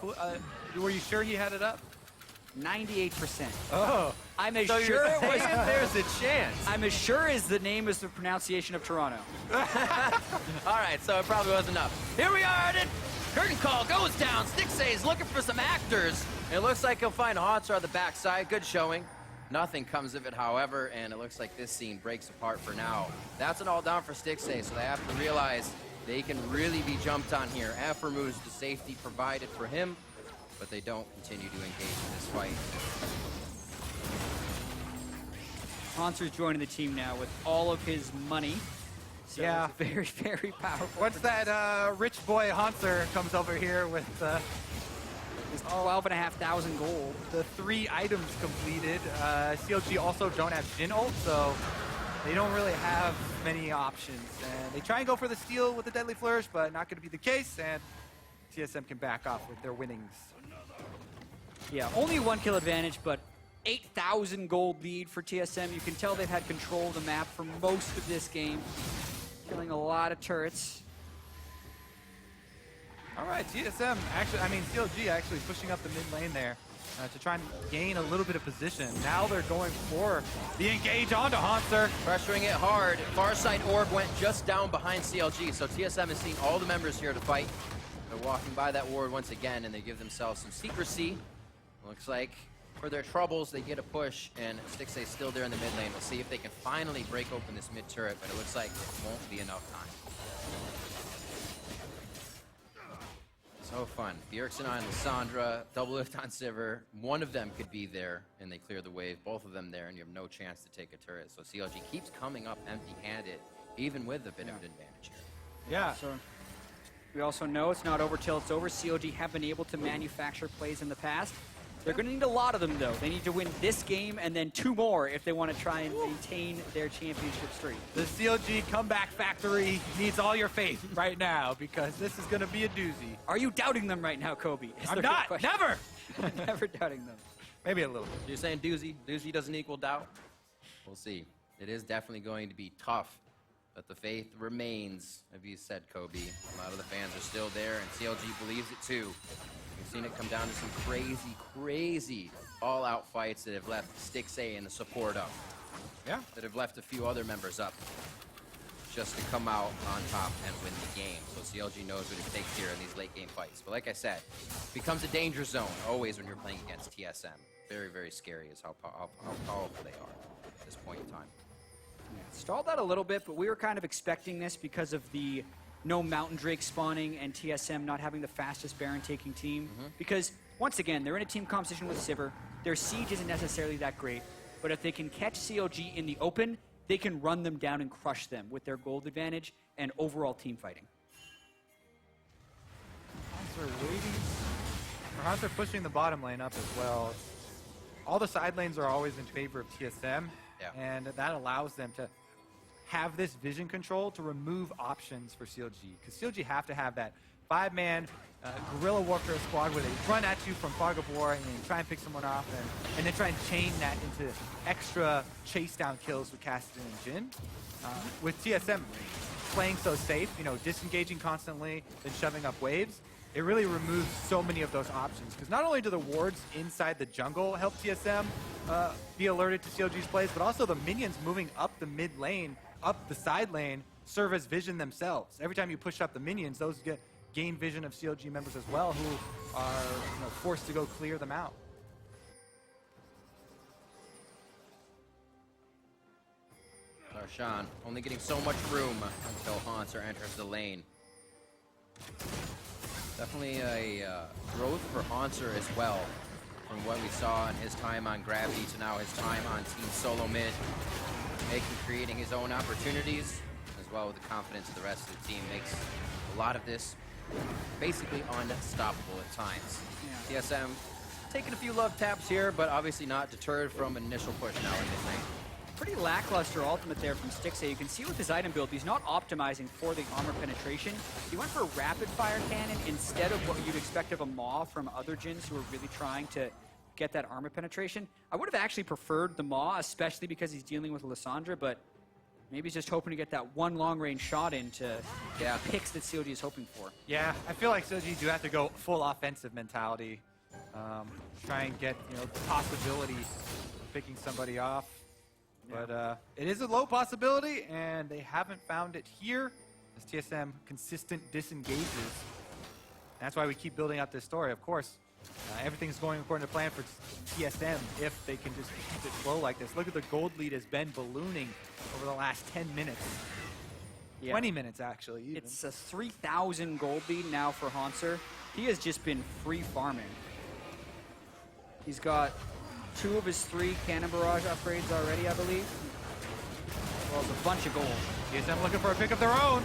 Were you sure he had it up? 98%. Oh. I'm as So sure you're it was. saying there's a chance. I'm as sure as the name is the pronunciation of Toronto. All right, so it probably was enough. Here we are, and curtain call goes down. Stixay's looking for some actors. It looks like he'll find Haunter on the backside. Good showing. Nothing comes of it, however, and it looks like this scene breaks apart for now. That's an all down for Stixay, so they have to realize they can really be jumped on here. Affer moves to safety provided for him, but they don't continue to engage in this fight. Haunter's joining the team now with all of his money. So Yeah. it's very, very powerful. Once that rich boy Haunter comes over here with It's 12,500 gold. the 3 items completed, CLG also don't have Jhin ult, so they don't really have many options. And they try and go for the steal with the Deadly Flourish, but not going to be the case, and TSM can back off with their winnings. Yeah, only 1 kill advantage, but 8,000 gold lead for TSM. You can tell they've had control of the map for most of this game, killing a lot of turrets. All right, TSM CLG actually pushing up the mid lane there to try and gain a little bit of position. Now they're going for the engage onto Haunter. Pressuring it hard. Farside Orb went just down behind CLG, so TSM is seeing all the members here to fight. They're walking by that ward once again, and they give themselves some secrecy. Looks like for their troubles, they get a push, and Stixay still there in the mid lane. We'll see if they can finally break open this mid turret, but it looks like it won't be enough time. So fun. Bjergsen on Lissandra, double lift on Sivir. One of them could be there, and they clear the wave. Both of them there, and you have no chance to take a turret. So CLG keeps coming up empty-handed, even with a bit of an advantage here. Yeah. So we also know it's not over till it's over. CLG have been able to manufacture plays in the past. They're going to need a lot of them, though. They need to win this game and then 2 more if they want to try and maintain their championship streak. The CLG comeback factory needs all your faith right now because this is going to be a doozy. Are you doubting them right now, Kobe? I'm not. Never. Never doubting them. Maybe a little bit. You're saying doozy? Doozy doesn't equal doubt? We'll see. It is definitely going to be tough, but the faith remains, as you said, Kobe. A lot of the fans are still there, and CLG believes it too. We've seen it come down to some crazy all-out fights that have left Stixay and the support up. Yeah. That have left a few other members up just to come out on top and win the game. So CLG knows what it takes here in these late game fights. But like I said, it becomes a danger zone always when you're playing against TSM. Very scary is how powerful they are at this point in time. Yeah, stalled out a little bit, but we were kind of expecting this because of the no Mountain Drake spawning and TSM not having the fastest Baron taking team. Because, once again, they're in a team competition with Sivir. Their siege isn't necessarily that great, but if they can catch CLG in the open, they can run them down and crush them with their gold advantage and overall team fighting. Haunter waiting. Haunter pushing the bottom lane up as well. All the side lanes are always in favor of TSM, and that allows them to have this vision control to remove options for CLG. Because CLG have to have that 5-man guerrilla warfare squad where they run at you from far Gabor and then try and pick someone off and then try and chain that into extra chase down kills with Cassidy and Jhin. With TSM playing so safe, disengaging constantly, then shoving up waves, it really removes so many of those options. Because not only do the wards inside the jungle help TSM be alerted to CLG's plays, but also the minions moving up the mid lane, up the side lane, serve as vision themselves. Every time you push up the minions, those gain vision of CLG members as well, who are forced to go clear them out. Darshan only getting so much room until Haunter enters the lane. Definitely a growth for Haunter as well, from what we saw in his time on Gravity to now his time on Team Solo Mid. Creating his own opportunities, as well with the confidence of the rest of the team, makes a lot of this basically unstoppable at times. Yeah. TSM taking a few love taps here, but obviously not deterred from an initial push now in this lane. Pretty lackluster ultimate there from Stixay. You can see with his item build, he's not optimizing for the armor penetration. He went for a rapid fire cannon instead of what you'd expect of a Maw from other Jins who are really trying to get that armor penetration. I would have actually preferred the Maw, especially because he's dealing with Lissandra, but maybe he's just hoping to get that one long-range shot in to get picks that CLG is hoping for. Yeah, I feel like CLG do have to go full offensive mentality try and get the possibility of picking somebody off. Yeah. But it is a low possibility, and they haven't found it here as TSM consistent disengages. That's why we keep building up this story. Of course, everything's going according to plan for TSM if they can just keep it flow like this. Look at the gold lead has been ballooning over the last 10 minutes. Yeah. 20 minutes, actually. Even. It's a 3,000 gold lead now for Hanser. He has just been free farming. He's got 2 of his 3 cannon barrage upgrades already, I believe. Well, it's a bunch of gold. TSM looking for a pick of their own.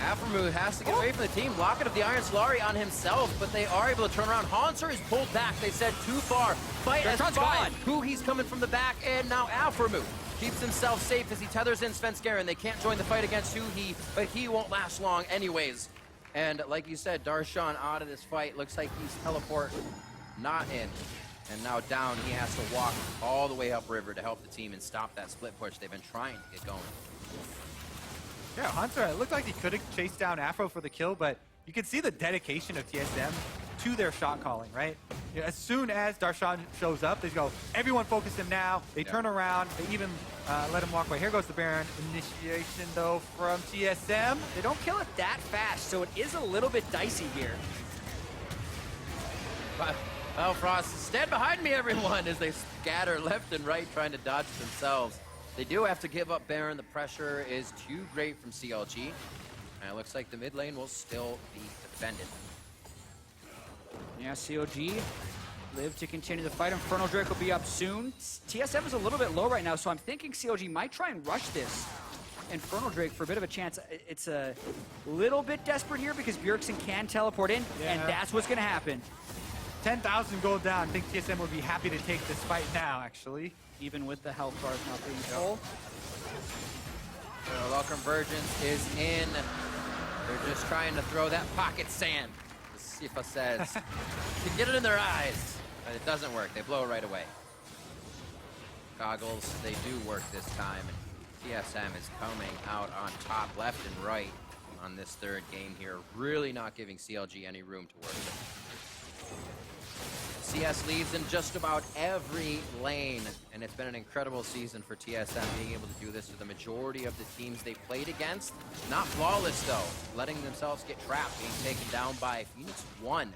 Aframu has to get away from the team. Locket of the Iron Solari on himself, but they are able to turn around. Hanser is pulled back. They said too far. Fight as Bertrand's 5. gone. Who he's coming from the back, and now Aframu keeps himself safe as he tethers in Svenskeren. They can't join the fight against Huhi, but he won't last long anyways. And like you said, Darshan out of this fight. Looks like he's teleport not in. And now down, he has to walk all the way upriver to help the team and stop that split push they've been trying to get going. Yeah, Hunter, it looked like he could have chased down Afro for the kill, but you can see the dedication of TSM to their shot calling, right? As soon as Darshan shows up, they go, everyone focus him now. They turn around, they even let him walk away. Here goes the Baron. Initiation, though, from TSM. They don't kill it that fast, so it is a little bit dicey here. Well, Frost, stand behind me, everyone, as they scatter left and right trying to dodge themselves. They do have to give up Baron. The pressure is too great from CLG. And it looks like the mid lane will still be defended. Yeah, CLG live to continue the fight. Infernal Drake will be up soon. TSM is a little bit low right now, so I'm thinking CLG might try and rush this. Infernal Drake for a bit of a chance. It's a little bit desperate here because Bjergsen can teleport in, and that's what's going to happen. 10,000 gold down. I think TSM would be happy to take this fight now, actually. Even with the health bars not being full. Well, Convergence is in. They're just trying to throw that pocket sand, as Sifa says, to get it in their eyes. But it doesn't work. They blow right away. Goggles, they do work this time. And TSM is coming out on top, left and right on this third game here. Really not giving CLG any room to work with. CS leads in just about every lane, and it's been an incredible season for TSM being able to do this to the majority of the teams they played against. Not flawless, though, letting themselves get trapped, being taken down by Phoenix 1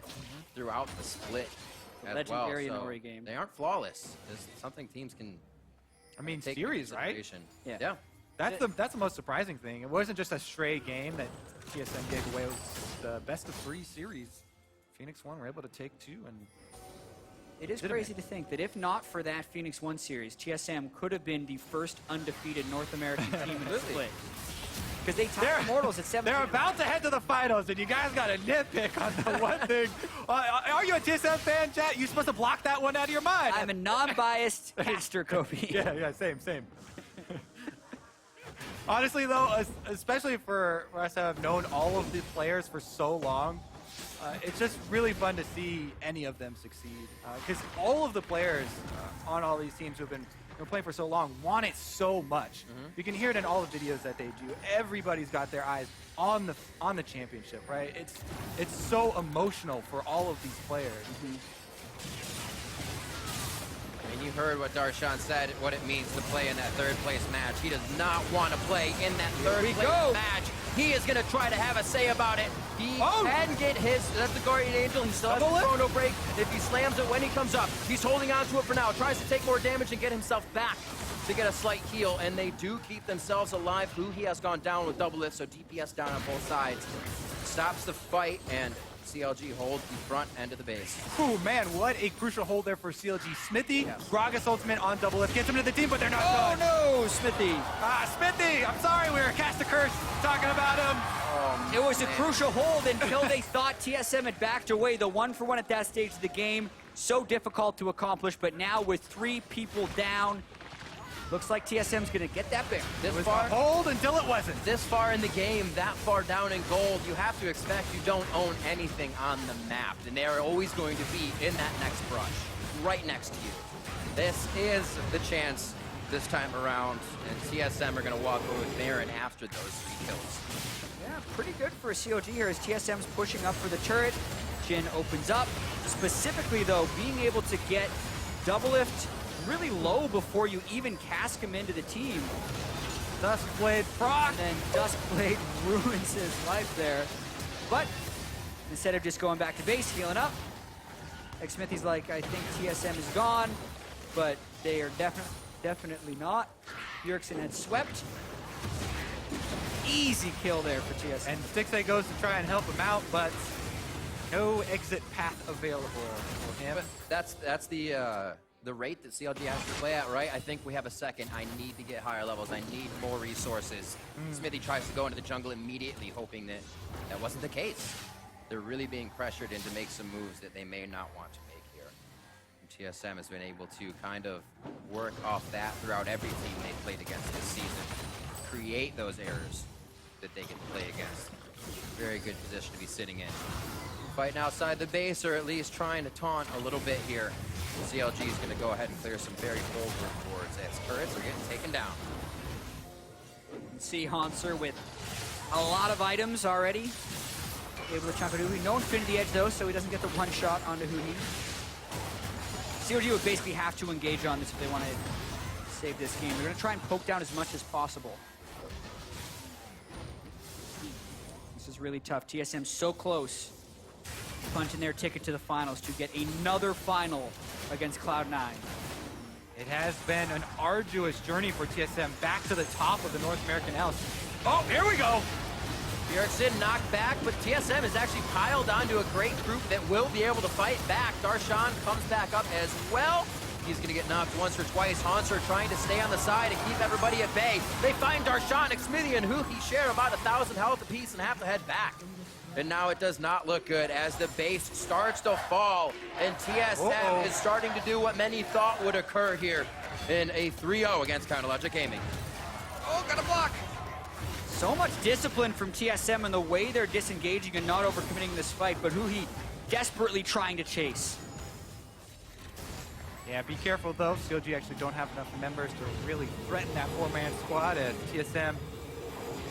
throughout the split as Legendary well. So Nori game. they aren't flawless. It's something teams can I mean, take series, into right? consideration. Yeah. That's the most surprising thing. It wasn't just a stray game that TSM gave away. It was the best of 3 series. Phoenix 1 were able to take 2, and It is crazy to think that if not for that Phoenix 1 series, TSM could have been the first undefeated North American team in the split. Because they tied Immortals at 17. They're about to head to the finals, and you guys got a nitpick on the one thing. Are you a TSM fan, chat? You're supposed to block that one out of your mind. I'm a non-biased caster, Kobe. Yeah, same. Honestly, though, especially for us to have known all of the players for so long, it's just really fun to see any of them succeed. Because all of the players on all these teams who have been playing for so long want it so much. You can hear it in all the videos that they do. Everybody's got their eyes on the championship, right? It's so emotional for all of these players. And you heard what Darshan said, what it means to play in that third place match. He does not want to play in that third place match. He is going to try to have a say about it. He can get his, that's the Guardian Angel. He still has the Chrono Break. If he slams it when he comes up, he's holding on to it for now. Tries to take more damage and get himself back to get a slight heal. And they do keep themselves alive. He has gone down with double lift, so DPS down on both sides. Stops the fight, and CLG holds the front end of the base. Ooh, man, what a crucial hold there for CLG. Smithy, Gragas ultimate on double lift, gets him to the team, but they're not done. Oh no, Smithy! Smithy, I'm sorry, we were cast a curse talking about him. It was a crucial hold until they thought TSM had backed away. The 1-for-1 at that stage of the game, so difficult to accomplish, but now with 3 people down, looks like TSM's gonna get that bear. This It was far, a hold until it wasn't. this far in the game, that far down in gold, you have to expect you don't own anything on the map. And they are always going to be in that next brush, right next to you. This is the chance this time around, and TSM are going to walk away with Baron after those 3 kills. Yeah, pretty good for CLG here as TSM's pushing up for the turret. Jin opens up. Specifically, though, being able to get double lift really low before you even cast him into the team. Duskblade proc. And then Duskblade ruins his life there. But instead of just going back to base, healing up, Smithy's like, I think TSM is gone, but they are definitely not. Bjergsen had swept. Easy kill there for TSM. And Stixay goes to try and help him out, but no exit path available for him. But that's the rate that CLG has to play at, right? I think we have a second. I need to get higher levels. I need more resources. Smithy tries to go into the jungle immediately, hoping that that wasn't the case. They're really being pressured in to make some moves that they may not want to make here. And TSM has been able to kind of work off that throughout every team they played against this season. Create those errors that they can play against. Very good position to be sitting in. Fighting outside the base, or at least trying to taunt a little bit here. CLG is going to go ahead and clear some very bold boards as turrets are getting taken down. See Hanser with a lot of items already. Able to chunk it Huhi. No Infinity Edge though, so he doesn't get the one shot onto Huhi. CLG would basically have to engage on this if they want to save this game. They're going to try and poke down as much as possible. This is really tough. TSM so close, punching their ticket to the finals to get another final against Cloud9. It has been an arduous journey for TSM back to the top of the North American L. Oh, here we go. Bjergsen knocked back, but TSM is actually piled onto a great group that will be able to fight back. Darshan comes back up as well. He's going to get knocked once or twice. Hanser trying to stay on the side and keep everybody at bay. They find Darshan, Xmithy, and Huhi share about 1,000 health apiece and have to head back. And now it does not look good as the base starts to fall. And TSM is starting to do what many thought would occur here in a 3-0 against Counterlogic Gaming. Oh, got a block. So much discipline from TSM in the way they're disengaging and not overcommitting this fight, but Huhi desperately trying to chase. Yeah, be careful though. CLG actually don't have enough members to really threaten that 4-man squad as TSM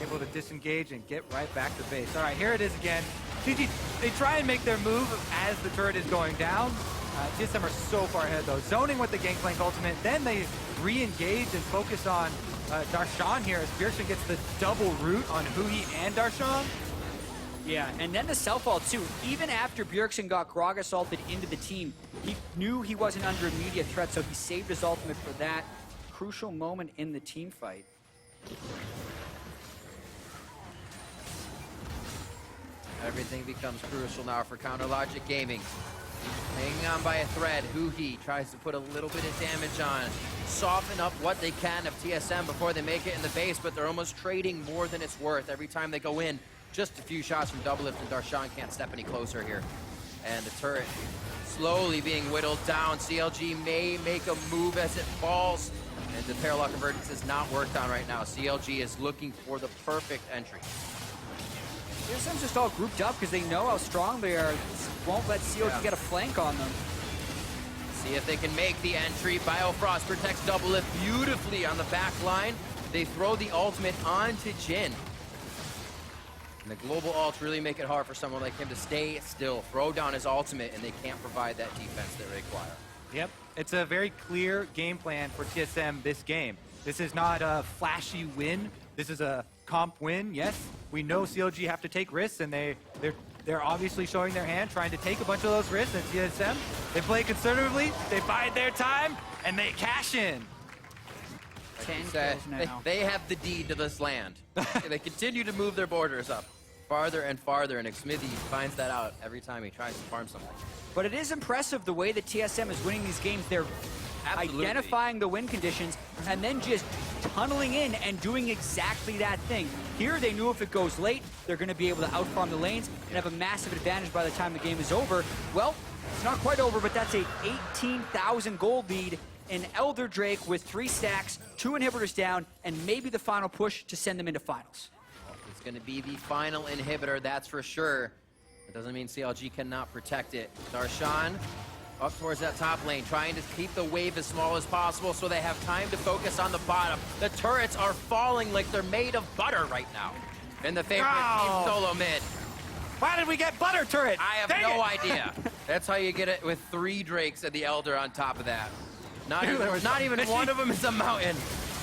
able to disengage and get right back to base. All right, here it is again. CG, they try and make their move as the turret is going down. TSM are so far ahead though. Zoning with the Gangplank ultimate, then they re-engage and focus on Darshan here as Bjergsen gets the double root on Huhi and Darshan. Yeah, and then the self-ult too. Even after Bjergsen got Grog assaulted into the team, he knew he wasn't under immediate threat, so he saved his ultimate for that crucial moment in the team fight. Everything becomes crucial now for Counterlogic Gaming. Hanging on by a thread, Huhi tries to put a little bit of damage on, soften up what they can of TSM before they make it in the base, but they're almost trading more than it's worth every time they go in. Just a few shots from double lift, and Darshan can't step any closer here. And the turret slowly being whittled down. CLG may make a move as it falls, and the paralock convergence is not worked on right now. CLG is looking for the perfect entry. TSM's just all grouped up because they know how strong they are. Won't let CLG get a flank on them. See if they can make the entry. Biofrost protects double lift beautifully on the back line. They throw the ultimate onto Jin. And the global ults really make it hard for someone like him to stay still, throw down his ultimate, and they can't provide that defense they require. Yep, it's a very clear game plan for TSM this game. This is not a flashy win. This is a comp win. Yes, we know CLG have to take risks, and they're obviously showing their hand, trying to take a bunch of those risks. And TSM, they play conservatively, they bide their time, and they cash in. 10 kills now. They have the deed to this land. They continue to move their borders up farther and farther, and Xmithy finds that out every time he tries to farm something. But it is impressive the way that TSM is winning these games. They're identifying the win conditions and then just tunneling in and doing exactly that thing. Here they knew if it goes late, they're going to be able to outfarm the lanes and have a massive advantage by the time the game is over. Well, it's not quite over, but that's a 18,000 gold lead in Elder Drake with 3 stacks, 2 inhibitors down, and maybe the final push to send them into finals. It's going to be the final inhibitor, that's for sure. It doesn't mean CLG cannot protect it. Darshan up towards that top lane, trying to keep the wave as small as possible so they have time to focus on the bottom. The turrets are falling like they're made of butter right now in the favorite team solo mid. Why did we get butter turret? I have Dang no it. idea. That's how you get it with 3 Drakes and the Elder on top of that. Not Dude, even, there was not some even fishing. one of them is a mountain.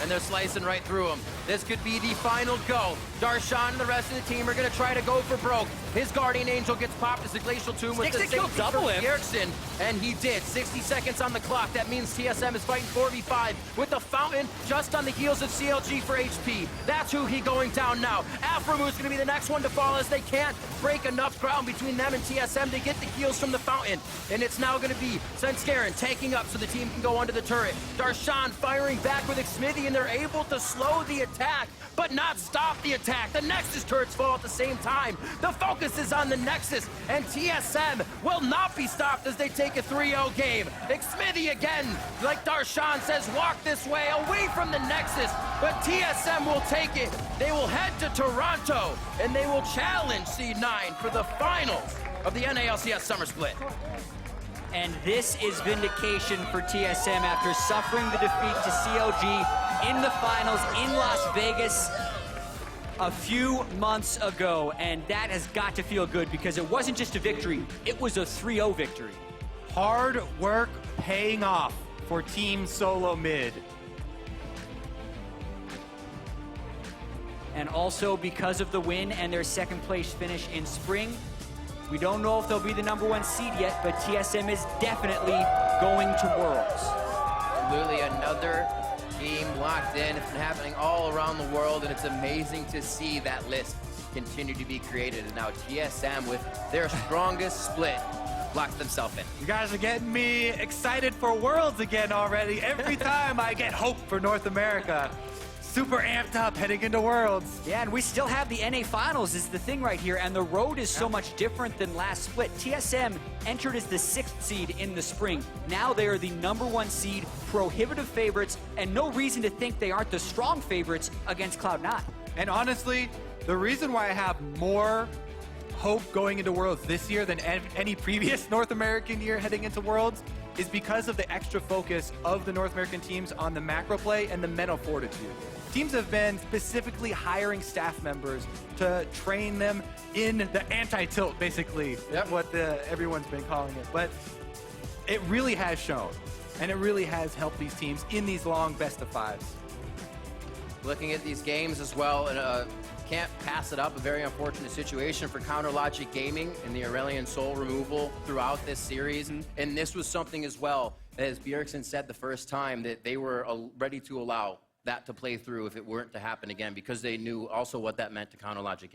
And they're slicing right through him. This could be the final go. Darshan and the rest of the team are going to try to go for broke. His Guardian Angel gets popped as the Glacial Tomb with the Stick kill safety double for him. Bjergsen, and he did. 60 seconds on the clock. That means TSM is fighting 4v5 with the Fountain just on the heels of CLG for HP. That's who he going down now. Aframu's going to be the next one to fall as they can't break enough ground between them and TSM to get the heals from the Fountain. And it's now going to be Senskarin tanking up so the team can go under the turret. Darshan firing back with Xmithy, and they're able to slow the attack, but not stop the attack. The Nexus turrets fall at the same time. The focus is on the Nexus, and TSM will not be stopped as they take a 3-0 game. Xmithy again, like Darshan says, walk this way, away from the Nexus, but TSM will take it. They will head to Toronto, and they will challenge C9 for the finals of the NALCS Summer Split. And this is vindication for TSM after suffering the defeat to CLG in the finals in Las Vegas a few months ago. And that has got to feel good because it wasn't just a victory, it was a 3-0 victory. Hard work paying off for Team Solo Mid. And also because of the win and their second place finish in spring, we don't know if they'll be the #1 seed yet, but TSM is definitely going to Worlds. Absolutely, another game locked in. It's been happening all around the world, and it's amazing to see that list continue to be created. And now TSM, with their strongest split, locks themselves in. You guys are getting me excited for Worlds again already. Every time I get hope for North America. Super amped up heading into Worlds. Yeah, and we still have the NA Finals is the thing right here, and the road is so much different than last split. TSM entered as the 6th seed in the spring. Now they are the #1 seed, prohibitive favorites, and no reason to think they aren't the strong favorites against Cloud9. And honestly, the reason why I have more hope going into Worlds this year than any previous North American year heading into Worlds is because of the extra focus of the North American teams on the macro play and the mental fortitude. Teams have been specifically hiring staff members to train them in the anti-tilt, basically. Yep. What everyone's been calling it. But it really has shown, and it really has helped these teams in these long best-of-5s. Looking at these games as well, and can't pass it up. A very unfortunate situation for Counter Logic Gaming and the Aurelian Soul removal throughout this series. And this was something as well, as Bjergsen said the first time, that they were ready to allow that to play through if it weren't to happen again, because they knew also what that meant to Counter Logic Gaming.